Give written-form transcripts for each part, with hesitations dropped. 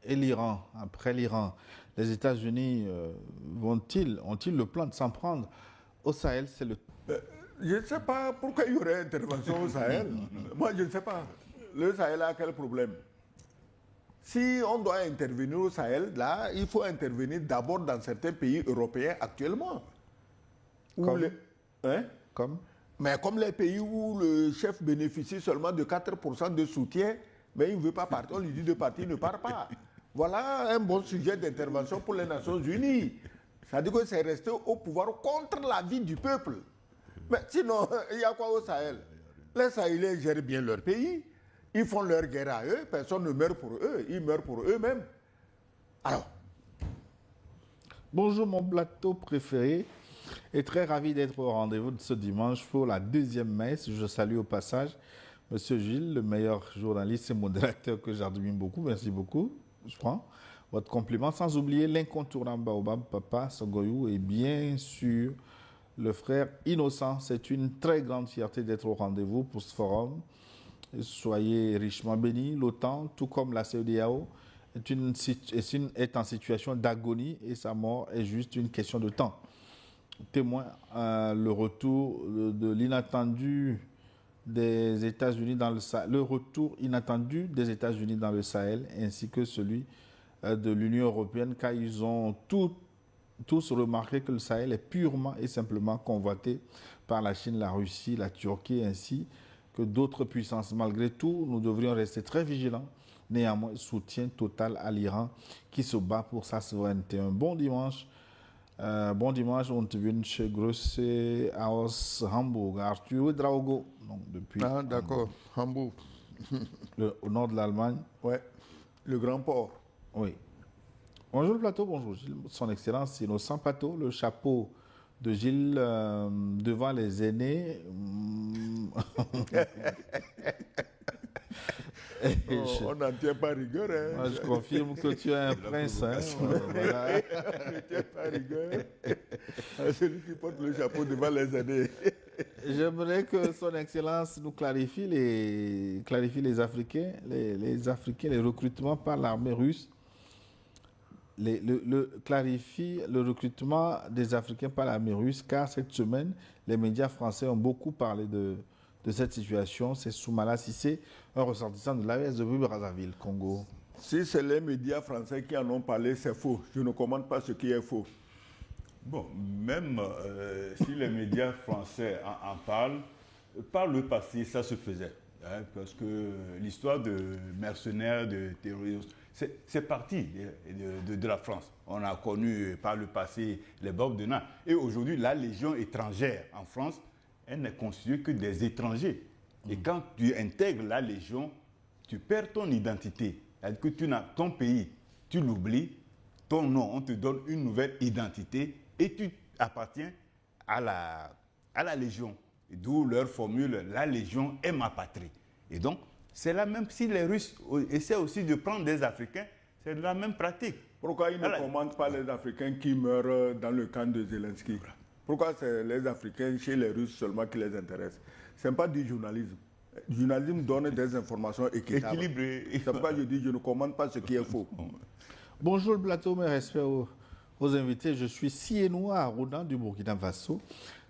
et l'Iran, après l'Iran, les États-Unis ont-ils le plan de s'en prendre au Sahel? C'est le... Je ne sais pas pourquoi il y aurait intervention au Sahel. Moi, je ne sais pas. Le Sahel a quel problème? Si on doit intervenir au Sahel, là, il faut intervenir d'abord dans certains pays européens actuellement. Hein? Comme Mais comme les pays où le chef bénéficie seulement de 4% de soutien, mais il ne veut pas partir, on lui dit de partir, il ne part pas. Voilà un bon sujet d'intervention pour les Nations Unies. C'est-à-dire que c'est rester au pouvoir contre l'avis du peuple. Mais sinon, il y a quoi au Sahel? Les Sahéliens gèrent bien leur pays. Ils font leur guerre à eux. Personne ne meurt pour eux. Ils meurent pour eux-mêmes. Alors. Bonjour mon plateau préféré. Et très ravi d'être au rendez-vous de ce dimanche pour la deuxième messe. Je salue au passage Monsieur Gilles, le meilleur journaliste et modérateur que j'admire beaucoup. Merci beaucoup. Je prends votre compliment. Sans oublier l'incontournable Baobab, Papa Sogoyou et bien sûr le frère Innocent. C'est une très grande fierté d'être au rendez-vous pour ce forum. Soyez richement bénis. L'OTAN, tout comme la CEDEAO, est en situation d'agonie et sa mort est juste une question de temps. Témoin le retour de l'inattendu des États-Unis dans le Sahel, le retour inattendu des États-Unis dans le Sahel, ainsi que celui de l'Union européenne, car ils ont tous remarqué que le Sahel est purement et simplement convoité par la Chine, la Russie, la Turquie, ainsi que d'autres puissances. Malgré tout, nous devrions rester très vigilants. Néanmoins, soutien total à l'Iran qui se bat pour sa souveraineté. Un bon dimanche. Bon dimanche, on te vient chez Grosse aus Hamburg, Arthur Draugo. Donc, depuis D'accord, Hambourg. Au nord de l'Allemagne. Ouais, le grand port. Oui. Bonjour le plateau, bonjour Gilles. Son Excellence Innocent Plateau, le chapeau de Gilles devant les aînés. On n'en tient pas rigueur. Hein. Moi, je confirme que tu es un prince. Hein. Voilà. On ne tient pas rigueur. Celui qui porte le chapeau devant les années. J'aimerais que son Excellence nous clarifie les Africains, les recrutements par l'armée russe. Clarifie le recrutement des Africains par l'armée russe, car cette semaine, les médias français ont beaucoup parlé de cette situation. C'est Soumala Cissé, un ressortissant de l'AES de Brazzaville, Congo. Si c'est les médias français qui en ont parlé, c'est faux. Je ne commande pas ce qui est faux. Bon, même si les médias français en parlent, par le passé, ça se faisait. Hein, parce que l'histoire de mercenaires, de terroristes, c'est parti de la France. On a connu par le passé les Bob de Nant. Et aujourd'hui, la Légion étrangère en France, elle n'est constituée que des étrangers. Et quand tu intègres la Légion, tu perds ton identité. C'est-à-dire que ton pays, tu l'oublies, ton nom, on te donne une nouvelle identité et tu appartiens à la Légion. D'où leur formule, la Légion est ma patrie. Et donc, c'est là même si les Russes essaient aussi de prendre des Africains, c'est la même pratique. Pourquoi ils ne commandent pas les Africains qui meurent dans le camp de Zelensky? Pourquoi c'est les Africains chez les Russes seulement qui les intéressent? Ce n'est pas du journalisme. Le journalisme donne des informations équilibrées. C'est pourquoi je dis je ne commande pas ce qui est faux. Bonjour le plateau, mes respects aux invités. Je suis Sienois Arruda du Burkina Faso.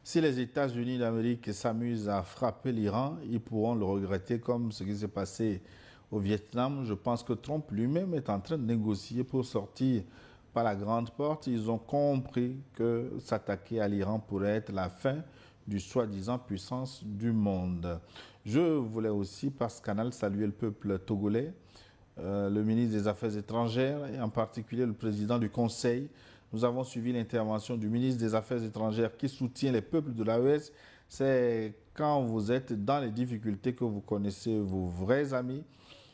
Si les États-Unis d'Amérique s'amusent à frapper l'Iran, ils pourront le regretter comme ce qui s'est passé au Vietnam. Je pense que Trump lui-même est en train de négocier pour sortir par la grande porte. Ils ont compris que s'attaquer à l'Iran pourrait être la fin du soi-disant puissance du monde. Je voulais aussi, par ce canal, saluer le peuple togolais, le ministre des Affaires étrangères et en particulier le président du Conseil. Nous avons suivi l'intervention du ministre des Affaires étrangères qui soutient les peuples de l'AES. C'est quand vous êtes dans les difficultés que vous connaissez vos vrais amis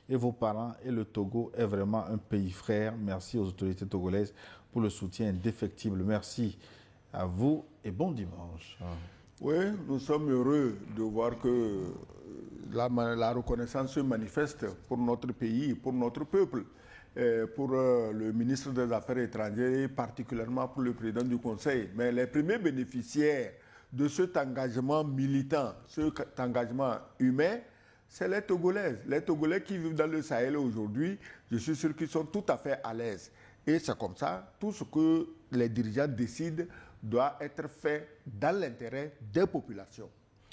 et vos parents. Et le Togo est vraiment un pays frère. Merci aux autorités togolaises pour le soutien indéfectible. Merci à vous et bon dimanche. Oui, nous sommes heureux de voir que la reconnaissance se manifeste pour notre pays, pour notre peuple. Pour le ministre des Affaires étrangères et particulièrement pour le président du Conseil. Mais les premiers bénéficiaires de cet engagement militant, cet engagement humain, c'est les Togolaises. Les Togolais qui vivent dans le Sahel aujourd'hui, je suis sûr qu'ils sont tout à fait à l'aise. Et c'est comme ça, tout ce que les dirigeants décident doit être fait dans l'intérêt des populations.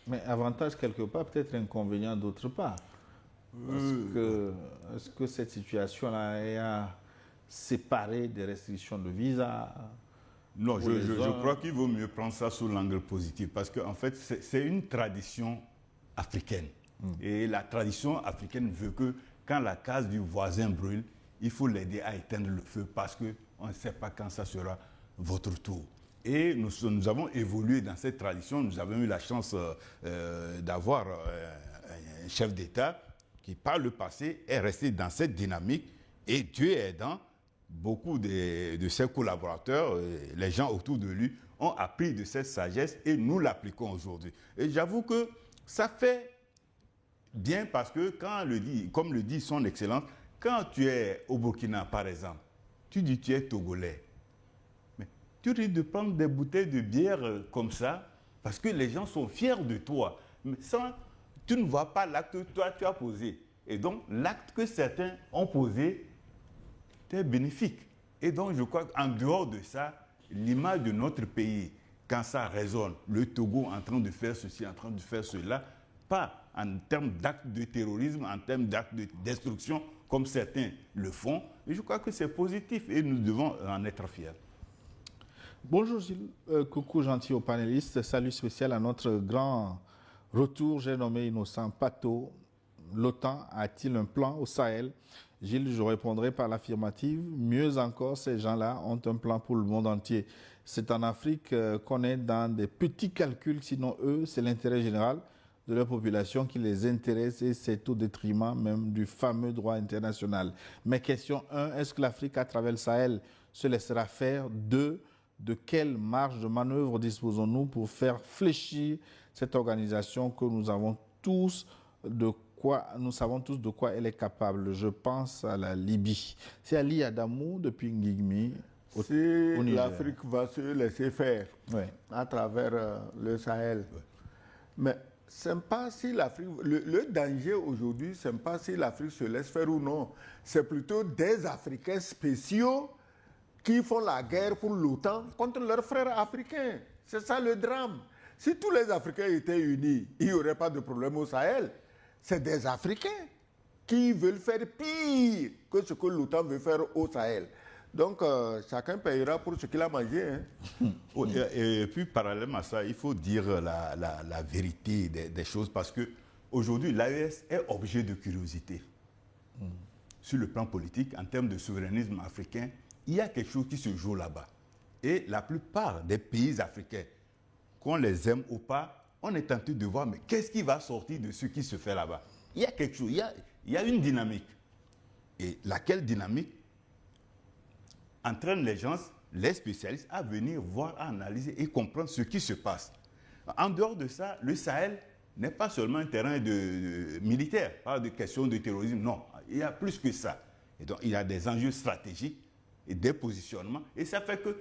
Mais avantage quelque part, peut-être inconvénient d'autre part. Est-ce que cette situation-là est à séparer des restrictions de visa? Non, je crois qu'il vaut mieux prendre ça sous l'angle positif parce qu'en fait, c'est une tradition africaine. Et la tradition africaine veut que quand la case du voisin brûle, il faut l'aider à éteindre le feu parce qu'on ne sait pas quand ça sera votre tour. Et nous avons évolué dans cette tradition. Nous avons eu la chance d'avoir un chef d'État qui, par le passé, est resté dans cette dynamique. Et Dieu aidant, beaucoup de ses collaborateurs, les gens autour de lui, ont appris de cette sagesse et nous l'appliquons aujourd'hui. Et j'avoue que ça fait bien parce que, comme le dit son Excellence, quand tu es au Burkina, par exemple, tu dis tu es Togolais. Mais tu risques de prendre des bouteilles de bière comme ça parce que les gens sont fiers de toi. Mais tu ne vois pas l'acte que toi tu as posé. Et donc, l'acte que certains ont posé est bénéfique. Et donc, je crois qu'en dehors de ça, l'image de notre pays, quand ça résonne, le Togo en train de faire ceci, en train de faire cela, pas en termes d'actes de terrorisme, en termes d'actes de destruction, comme certains le font, et je crois que c'est positif et nous devons en être fiers. Bonjour Gilles, coucou gentil aux panélistes, salut spécial à notre grand retour, j'ai nommé Innocent Pato. L'OTAN a-t-il un plan au Sahel? Gilles, je répondrai par l'affirmative. Mieux encore, ces gens-là ont un plan pour le monde entier. C'est en Afrique qu'on est dans des petits calculs, sinon eux, c'est l'intérêt général de leur population qui les intéresse et c'est au détriment même du fameux droit international. Mais question 1, est-ce que l'Afrique à travers le Sahel se laissera faire? 2, de quelle marge de manœuvre disposons-nous pour faire fléchir cette organisation que nous savons tous de quoi elle est capable? Je pense à la Libye. C'est Ali Adamou depuis Ngigmi. Si l'Afrique va se laisser faire à travers le Sahel, mais c'est pas si l'Afrique. Le danger aujourd'hui, c'est pas si l'Afrique se laisse faire ou non. C'est plutôt des Africains spéciaux qui font la guerre pour l'OTAN contre leurs frères africains. C'est ça le drame. Si tous les Africains étaient unis, il n'y aurait pas de problème au Sahel. C'est des Africains qui veulent faire pire que ce que l'OTAN veut faire au Sahel. Donc, chacun payera pour ce qu'il a mangé. Hein. Et puis, parallèlement à ça, il faut dire la vérité des choses parce qu'aujourd'hui, l'AES est objet de curiosité. Sur le plan politique, en termes de souverainisme africain, il y a quelque chose qui se joue là-bas. Et la plupart des pays africains, qu'on les aime ou pas, on est tenté de voir, mais qu'est-ce qui va sortir de ce qui se fait là-bas? Il y a quelque chose, il y a une dynamique. Et laquelle dynamique entraîne les gens, les spécialistes, à venir voir, à analyser et comprendre ce qui se passe. En dehors de ça, le Sahel n'est pas seulement un terrain militaire, pas de question de terrorisme, non. Il y a plus que ça. Et donc, il y a des enjeux stratégiques et des positionnements. Et ça fait que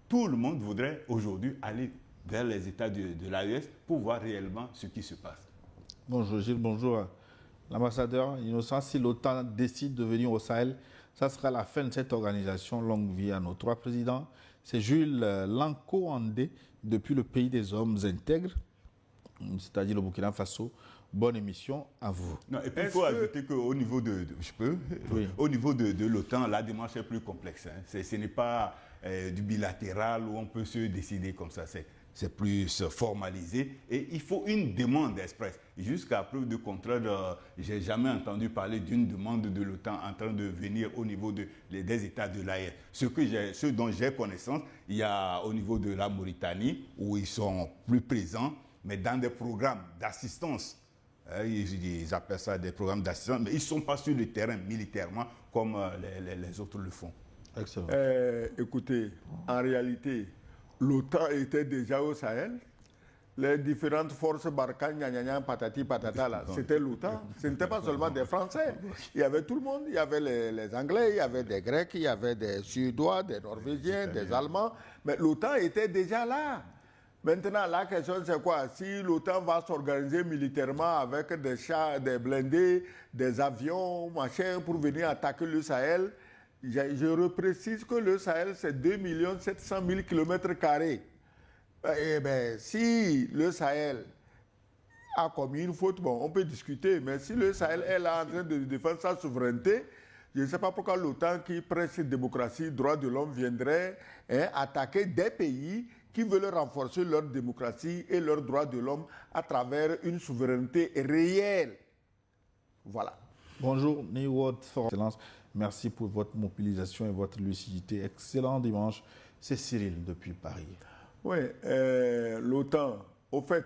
tout le monde voudrait aujourd'hui aller vers les États de l'AES pour voir réellement ce qui se passe. Bonjour Gilles, bonjour l'ambassadeur Innocent. Si l'OTAN décide de venir au Sahel, ça sera la fin de cette organisation. Longue vie à nos 3 présidents. C'est Jules Lanko-Andé depuis le pays des hommes intègres, c'est-à-dire le Burkina Faso. Bonne émission à vous. Non, et puis il faut ajouter qu'au niveau au niveau de l'OTAN, la démarche est plus complexe. Hein. Ce n'est pas du bilatéral où on peut se décider comme ça. C'est plus formalisé et il faut une demande express. Jusqu'à preuve de contraire, je n'ai jamais entendu parler d'une demande de l'OTAN en train de venir au niveau des États de l'AES. Ce dont j'ai connaissance, il y a au niveau de la Mauritanie où ils sont plus présents, mais dans des programmes d'assistance. Ils appellent ça des programmes d'assistance, mais ils ne sont pas sur le terrain militairement comme les autres le font. Excellent. Écoutez, en réalité, l'OTAN était déjà au Sahel. Les différentes forces Barkhane, patati, patata, là, c'était l'OTAN. Ce n'était pas seulement des Français. Il y avait tout le monde. Il y avait les Anglais, il y avait des Grecs, il y avait des Suédois, des Norvégiens, des Allemands. Mais l'OTAN était déjà là. Maintenant, la question, c'est quoi? Si l'OTAN va s'organiser militairement avec des chars, des blindés, des avions, machin, pour venir attaquer le Sahel, je reprécise que le Sahel, c'est 2 700 000 km². Eh bien, si le Sahel a commis une faute, bon, on peut discuter, mais si le Sahel est là en train de défendre sa souveraineté, je ne sais pas pourquoi l'OTAN qui prêche démocratie, droits de l'homme, viendrait attaquer des pays qui veulent renforcer leur démocratie et leurs droits de l'homme à travers une souveraineté réelle. Voilà. Bonjour, Niwot Fort Excellence. Merci pour votre mobilisation et votre lucidité. Excellent dimanche. C'est Cyril depuis Paris. Oui, l'OTAN, au fait,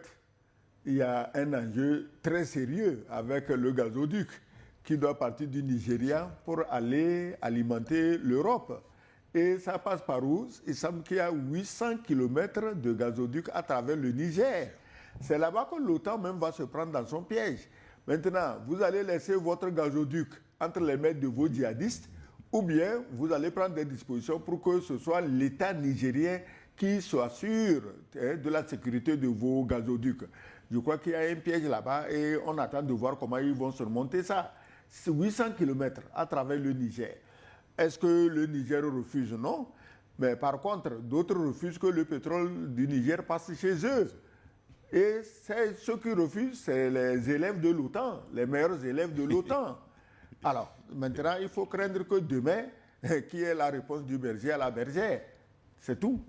il y a un enjeu très sérieux avec le gazoduc qui doit partir du Nigeria pour aller alimenter l'Europe. Et ça passe par où? Il semble qu'il y a 800 km de gazoduc à travers le Niger. C'est là-bas que l'OTAN même va se prendre dans son piège. Maintenant, vous allez laisser votre gazoduc entre les mains de vos djihadistes ou bien vous allez prendre des dispositions pour que ce soit l'État nigérien qui s'assure de la sécurité de vos gazoducs. Je crois qu'il y a un piège là-bas et on attend de voir comment ils vont surmonter ça. C'est 800 km à travers le Niger. Est-ce que le Niger refuse? Non. Mais par contre, d'autres refusent que le pétrole du Niger passe chez eux. Et ceux qui refusent, c'est les élèves de l'OTAN, les meilleurs élèves de l'OTAN. Alors, maintenant, il faut craindre que demain, qu'il y ait la réponse du berger à la bergère. C'est tout.